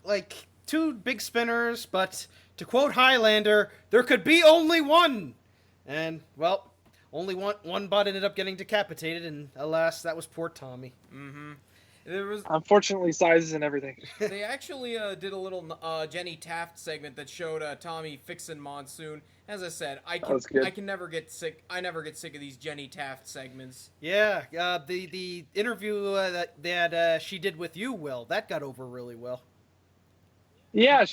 Like 2 big spinners, but to quote Highlander, there could be only one. And, well, only one bot ended up getting decapitated, and alas, that was poor Tommy. Mm-hmm. Unfortunately, sizes and everything. They actually did a little Jenny Taft segment that showed Tommy fixing Monsoon. As I said, I can never get sick. I never get sick of these Jenny Taft segments. Yeah, the interview that she did with you, Will, that got over really well. Yeah,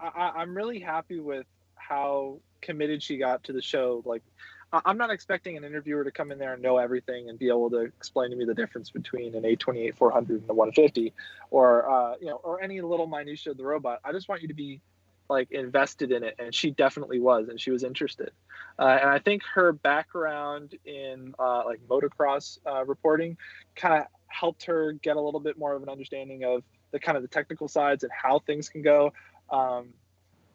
I'm really happy with how committed she got to the show. Like, I'm not expecting an interviewer to come in there and know everything and be able to explain to me the difference between an 828-400 and the 150, or or any little minutia of the robot. I just want you to be like invested in it, and she definitely was, and she was interested. And I think her background in like motocross reporting kind of helped her get a little bit more of an understanding of the kind of the technical sides and how things can go.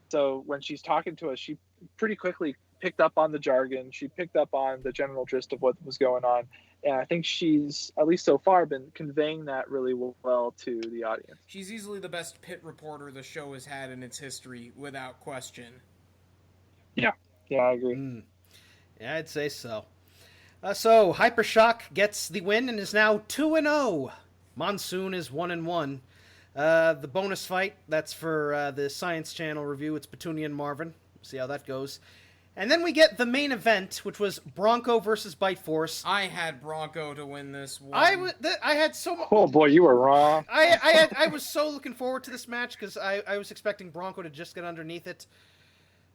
So when she's talking to us, she pretty quickly picked up on the jargon. She picked up on the general gist of what was going on. And I think she's, at least so far, been conveying that really well to the audience. She's easily the best pit reporter the show has had in its history, without question. Yeah, I agree. Yeah, I'd say so. So Hypershock gets the win and is now 2-0. Monsoon is 1-1. The bonus fight, that's for the Science Channel review. It's Petunia and Marvin. See how that goes. And then we get the main event, which was Bronco versus Bite Force. I had Bronco to win this one. I had so much. Oh boy, you were wrong. I was so looking forward to this match because I was expecting Bronco to just get underneath it.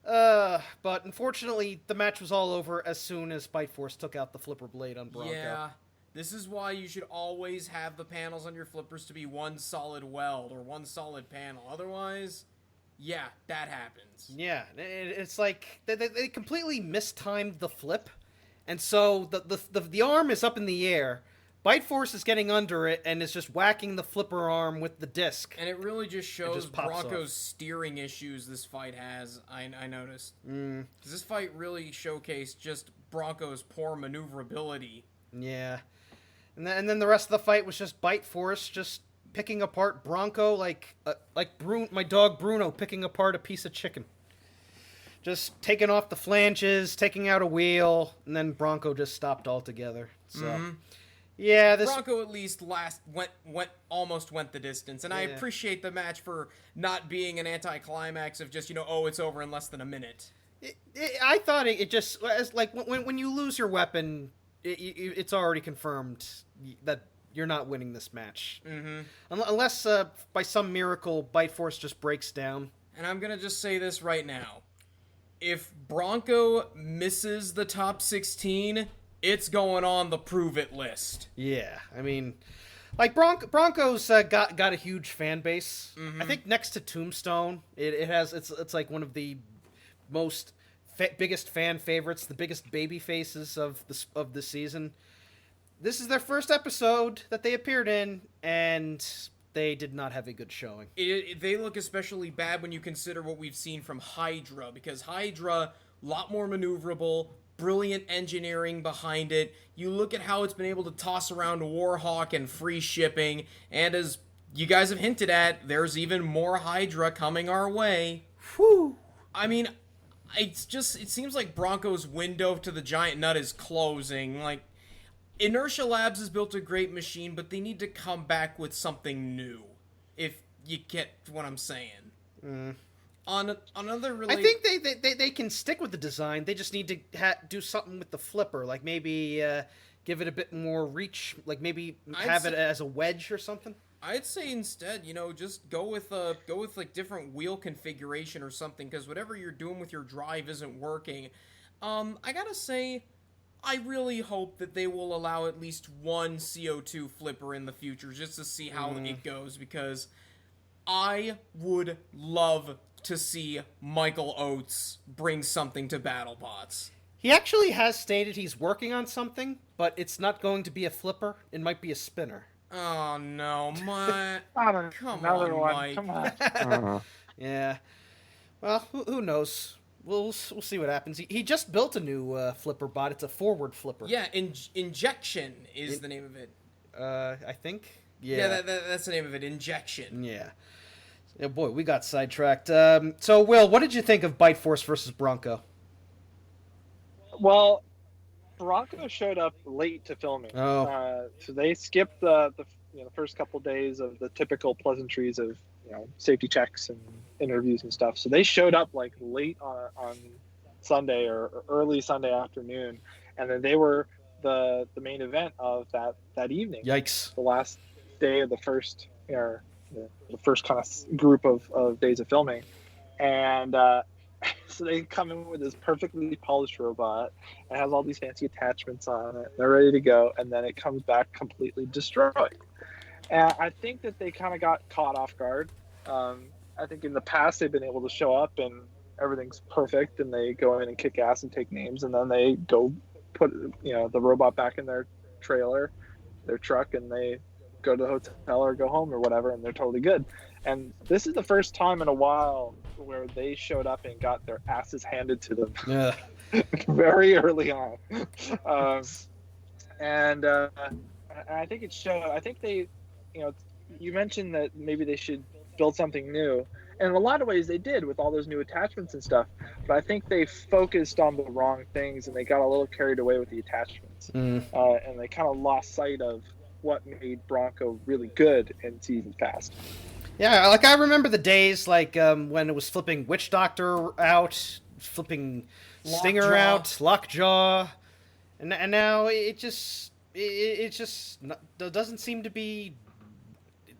But unfortunately, the match was all over as soon as Bite Force took out the flipper blade on Bronco. Yeah, this is why you should always have the panels on your flippers to be one solid weld or one solid panel. Otherwise, yeah, that happens. Yeah, it's like they completely mistimed the flip, and so the arm is up in the air. Bite Force is getting under it and is just whacking the flipper arm with the disc. And it really just shows Bronco's off. Steering issues this fight has, I noticed. Because this fight really showcased just Bronco's poor maneuverability. Yeah. And then the rest of the fight was just Bite Force just picking apart Bronco like my dog Bruno picking apart a piece of chicken. Just taking off the flanges, taking out a wheel, and then Bronco just stopped altogether. So, yeah, this Bronco at least almost went the distance, and I appreciate the match for not being an anticlimax of just it's over in less than a minute. I thought it just as like when you lose your weapon, it's already confirmed that you're not winning this match. Unless by some miracle Bite Force just breaks down. And I'm going to just say this right now. If Bronco misses the top 16, it's going on the prove it list. Yeah, I mean, like Bronco's got a huge fan base. I think next to Tombstone, it's like one of the most biggest fan favorites, the biggest baby faces of the season. This is their first episode that they appeared in, and they did not have a good showing. They look especially bad when you consider what we've seen from Hydra, because Hydra, a lot more maneuverable, brilliant engineering behind it. You look at how it's been able to toss around Warhawk and FreeShipping, and as you guys have hinted at, there's even more Hydra coming our way. Whew. I mean, it seems like Bronco's window to the giant nut is closing. Like, Inertia Labs has built a great machine, but they need to come back with something new, if you get what I'm saying. On another really... I think they can stick with the design. They just need to do something with the flipper, like maybe give it a bit more reach, like maybe have it as a wedge or something. I'd say instead, just go with like different wheel configuration or something, because whatever you're doing with your drive isn't working. I gotta say, I really hope that they will allow at least one CO2 flipper in the future just to see how it goes, because I would love to see Michael Oates bring something to BattleBots. He actually has stated he's working on something, but it's not going to be a flipper. It might be a spinner. Oh no, Mike! Come Another on, one. Mike. Come on. Yeah. Well, who knows? We'll see what happens. He just built a new flipper bot. It's a forward flipper. Yeah, Injection is the name of it. I think. Yeah, that's the name of it. Injection. Yeah. Yeah, boy, we got sidetracked. So, Will, what did you think of Bite Force versus Bronco? Well, Bronco showed up late to filming. Oh. So they skipped the the first couple days of the typical pleasantries of safety checks and interviews and stuff. So they showed up like late on Sunday or early Sunday afternoon, and then they were the main event of that evening. Yikes! The last day of the first the first kind of group of days of filming, and so they come in with this perfectly polished robot. It has all these fancy attachments on it. They're ready to go, and then it comes back completely destroyed. And I think that they kind of got caught off guard. I think in the past they've been able to show up and everything's perfect, and they go in and kick ass and take names, and then they go put the robot back in their trailer, their truck, and they go to the hotel or go home or whatever, and they're totally good. And this is the first time in a while where they showed up and got their asses handed to them. Yeah. Very early on. And I think it showed. I think they, you mentioned that maybe they should build something new. And in a lot of ways they did with all those new attachments and stuff. But I think they focused on the wrong things, and they got a little carried away with the attachments. And they kind of lost sight of what made Bronco really good in seasons past. Yeah, like I remember the days when it was flipping Witch Doctor out, flipping Stinger out, Lockjaw, and now it just doesn't seem to be.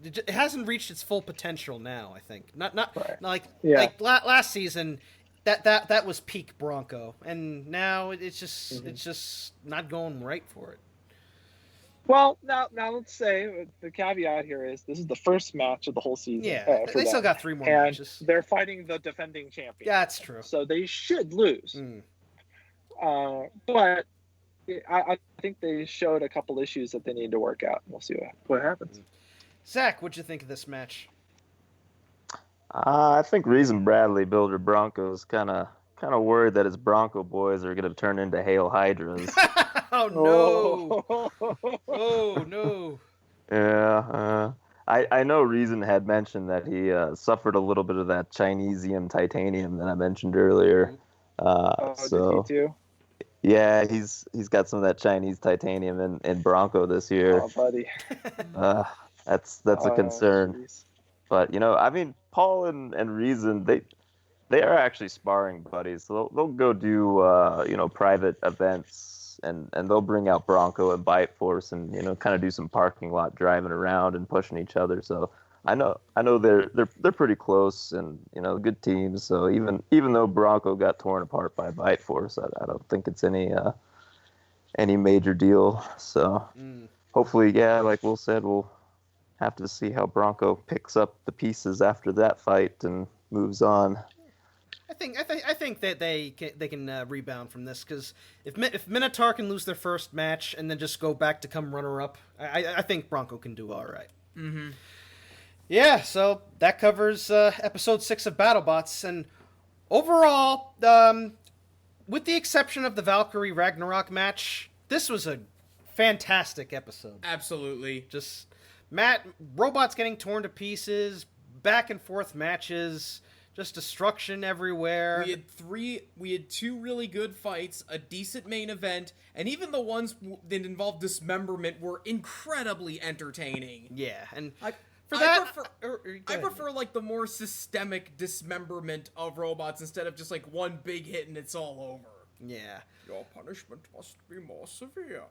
It hasn't reached its full potential now. I think not right. like last season. That was peak Bronco, and now it's just not going right for it. Well, now let's say the caveat here is this is the first match of the whole season. Yeah, they still got 3 more matches. They're fighting the defending champion. Yeah, that's true. So they should lose. But I think they showed a couple issues that they need to work out. We'll see what happens. Zach, what'd you think of this match? I think Reason Bradley, builder Broncos, kind of worried that his Bronco boys are going to turn into Hail Hydras. Oh no! Oh no! Yeah, I know Reason had mentioned that he suffered a little bit of that Chinesium titanium that I mentioned earlier. Did he too? Yeah, he's got some of that Chinese titanium in Bronco this year. Oh, buddy. That's a concern. Geez. But Paul and Reason, they are actually sparring buddies. So they'll go do private events, and they'll bring out Bronco and Bite Force, and kind of do some parking lot driving around and pushing each other. So I know they're pretty close, and good teams. So even though Bronco got torn apart by Bite Force, I don't think it's any major deal. So hopefully, yeah, like Will said, we'll have to see how Bronco picks up the pieces after that fight and moves on. I think that they can rebound from this, because if Minotaur can lose their first match and then just go back to come runner up, I think Bronco can do all right. Mm-hmm. Yeah, so that covers episode 6 of BattleBots, and overall, with the exception of the Valkyrie Ragnarok match, this was a fantastic episode. Absolutely. Just robots getting torn to pieces, back and forth matches, just destruction everywhere. We had 2 really good fights, a decent main event, and even the ones that involved dismemberment were incredibly entertaining. Yeah, and I prefer like the more systemic dismemberment of robots instead of just like one big hit and it's all over. Yeah. Your punishment must be more severe.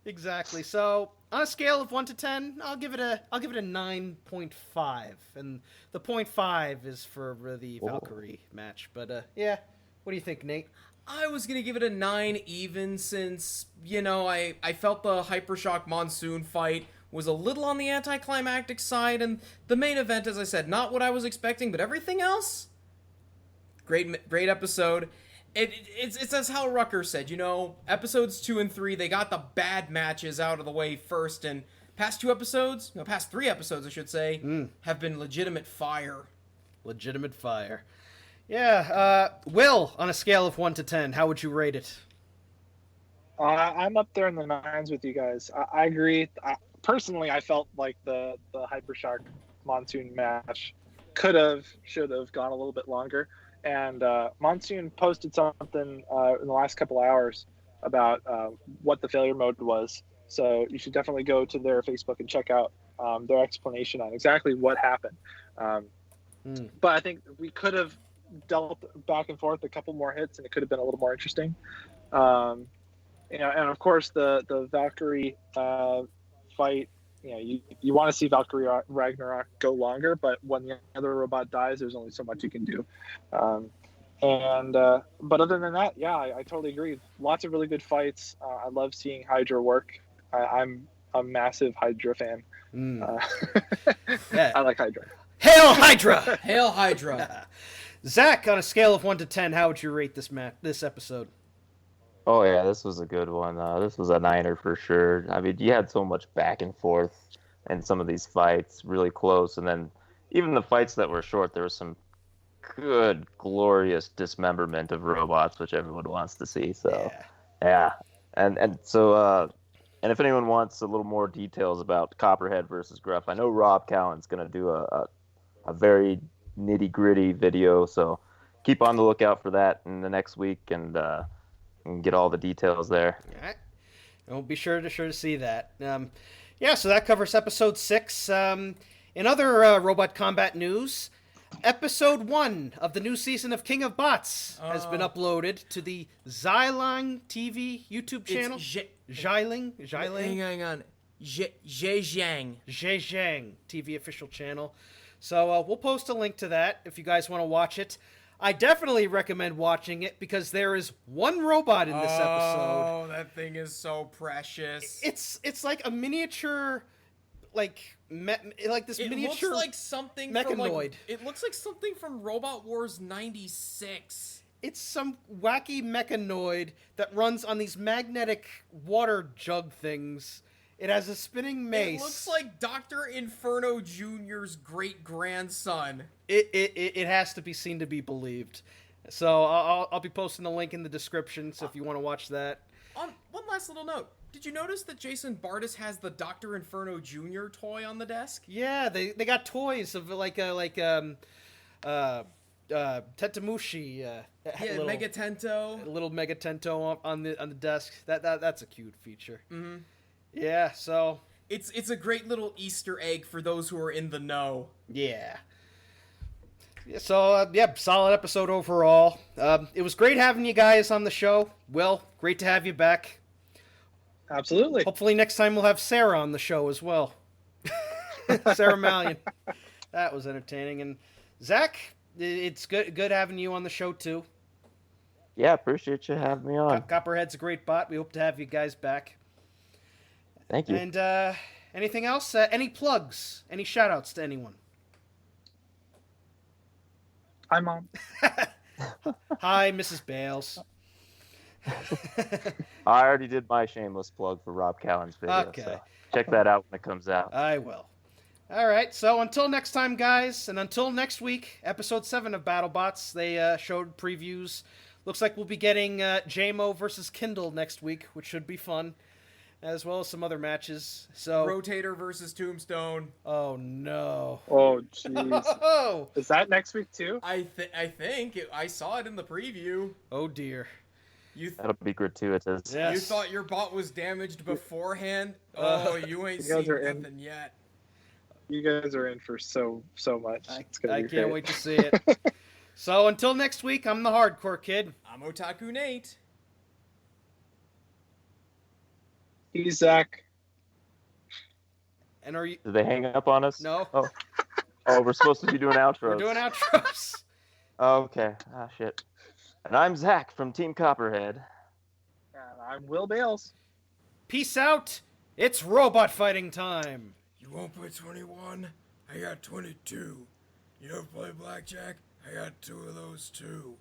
Exactly. So, on a scale of 1 to 10, I'll give it a 9.5, and the 0.5 is for the Valkyrie match. But yeah, what do you think, Nate? I was gonna give it a 9 even, since I felt the Hypershock Monsoon fight was a little on the anticlimactic side, and the main event, as I said, not what I was expecting, but everything else, great episode. It's as Hal Rucker said, episodes 2 and 3, they got the bad matches out of the way first, and past 3 episodes, I should say, have been legitimate fire. Legitimate fire. Yeah, Will, on a scale of 1 to 10, how would you rate it? I'm up there in the 9s with you guys. I agree. Personally, I felt like the Hypershock Monsoon match should have gone a little bit longer. And Monsoon posted something in the last couple hours about what the failure mode was. So you should definitely go to their Facebook and check out their explanation on exactly what happened. But I think we could have dealt back and forth a couple more hits, and it could have been a little more interesting. And of course the Valkyrie fight. You want to see Valkyrie Ragnarok go longer, but when the other robot dies, there's only so much you can do. But other than that, yeah, I totally agree. Lots of really good fights. I love seeing Hydra work. I'm a massive Hydra fan. Yeah. I like Hydra. Hail Hydra! Hail Hydra! Zach, on a scale of 1 to 10, how would you rate this episode? Oh yeah, this was a good one. This was a 9er for sure. I mean, you had so much back and forth in some of these fights, really close, and then even the fights that were short, there was some good, glorious dismemberment of robots, which everyone wants to see. So, yeah. And if anyone wants a little more details about Copperhead versus Gruff, I know Rob Cowan's going to do a very nitty-gritty video, so keep on the lookout for that in the next week, and get all the details there. All right. We'll be sure to see that. So that covers episode 6. In other robot combat news, episode 1 of the new season of King of Bots has been uploaded to the Xiling TV YouTube channel. Xiling? Hang on. Zhejiang TV official channel. So we'll post a link to that if you guys want to watch it. I definitely recommend watching it because there is one robot in this episode. Oh, that thing is so precious. It's like a miniature, this it miniature. Looks like something mechanoid. It looks like something from Robot Wars '96. It's some wacky mechanoid that runs on these magnetic water jug things. It has a spinning mace. It looks like Dr. Inferno Jr.'s great-grandson. It has to be seen to be believed. So I'll be posting the link in the description, so if you want to watch that. One last little note. Did you notice that Jason Bardis has the Dr. Inferno Jr. toy on the desk? Yeah, they got toys of Tetamushi. Megatento. A little Megatento on the desk. That's a cute feature. Mm-hmm. Yeah, so it's a great little Easter egg for those who are in the know. Yeah. So solid episode overall. It was great having you guys on the show. Will, great to have you back. Absolutely. Hopefully next time we'll have Sarah on the show as well. Sarah Malian. That was entertaining. And Zach, it's good having you on the show too. Yeah, appreciate you having me on. Copperhead's a great bot. We hope to have you guys back. Thank you. And anything else? Any plugs? Any shout-outs to anyone? Hi, Mom. Hi, Mrs. Bales. I already did my shameless plug for Rob Cowan's video, Okay. so check that out when it comes out. I will. All right, so until next time, guys, and until next week, episode 7 of BattleBots, they showed previews. Looks like we'll be getting JMO versus Kindle next week, which should be fun, as well as some other matches. So Rotator versus Tombstone. Oh, no. Oh, jeez. Oh, Is that next week, too? I think I saw it in the preview. oh dear. That'll be gratuitous. Yes. You thought your bot was damaged beforehand? Oh, you ain't You guys seen are in. nothing yet. You guys are in for so much. It's gonna I be can't great. wait to see it. So until next week, I'm the Hardcore Kid. I'm Otaku Nate. He's Zach. And are you... Did they hang up on us? No. Oh, we're supposed to be doing outros. We're doing outros. Oh, okay. Ah, shit. And I'm Zach from Team Copperhead. And I'm Will Bales. Peace out. It's robot fighting time. You won't play 21? I got 22. You don't play blackjack? I got 2 of those too.